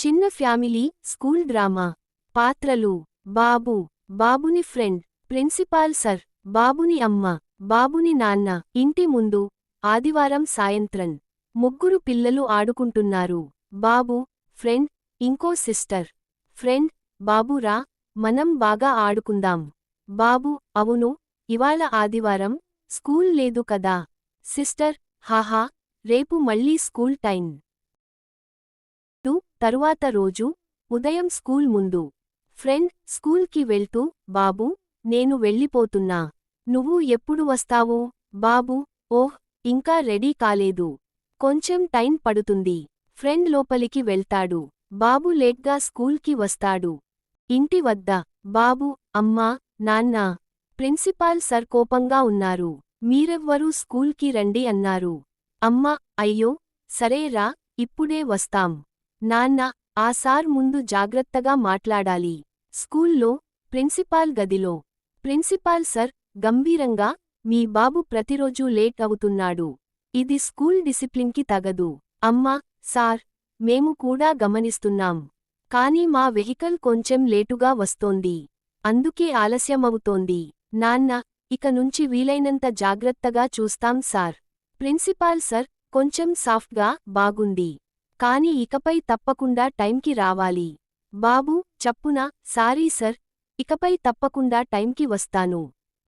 చిన్న family school drama పాత్రలు బాబు, బాబుని ఫ్రెండ్, ప్రిన్సిపాల్ సర్, బాబుని అమ్మ, బాబుని నాన్న. ఇంటి ముందు ఆదివారం సాయంత్రం ముగ్గురు పిల్లలు ఆడుకుంటున్నారు. బాబు, ఫ్రెండ్, ఇంకో సిస్టర్. ఫ్రెండ్, బాబూరా, మనం బాగా ఆడుకుందాం. బాబు, అవును, ఇవాళ ఆదివారం, స్కూల్ లేదు కదా. సిస్టర్, హాహా, రేపు మళ్ళీ స్కూల్ టైం. తరువాత రోజు ఉదయం స్కూల్ ముందు ఫ్రెండ్ స్కూల్కి వెళ్తూ, బాబూ, నేను వెళ్ళిపోతున్నా. నువ్వు ఎప్పుడు వస్తావు. బాబు, ఓహ్, ఇంకా రెడీ కాలేదు. కొంచెం టైం పడుతుంది. ఫ్రెండ్ లోపలికి వెళ్తాడు. బాబు లేట్గా స్కూల్కి వస్తాడు. ఇంటి వద్ద బాబు, అమ్మా, నాన్నా, ప్రిన్సిపాల్ సర్ కోపంగా ఉన్నారు. మీరెవ్వరూ స్కూల్కి రండి అన్నారు. అమ్మ, అయ్యో, సరేరా, ఇప్పుడే వస్తాం. నాన్న, ఆ సార్ ముందు జాగ్రత్తగా మాట్లాడాలి. స్కూల్లో ప్రిన్సిపాల్ గదిలో ప్రిన్సిపాల్ సర్ గంభీరంగా, మీ బాబు ప్రతిరోజూ లేట్ అవుతున్నాడు. ఇది స్కూల్ డిసిప్లిన్కి తగదు. అమ్మా, సార్, మేము కూడా గమనిస్తున్నాం. కానీ మా వెహికల్ కొంచెం లేటుగా వస్తోంది. అందుకే ఆలస్యమవుతోంది. నాన్న, ఇక నుంచి వీలైనంత జాగ్రత్తగా చూస్తాం సార్. ప్రిన్సిపాల్ సర్ కొంచెం సాఫ్ట్గా, బాగుంది. కాని ఇకపై తప్పకుండా టైంకి రావాలి. బాబు, చప్పున, సారీ సర్, ఇకపై తప్పకుండా టైంకి వస్తాను.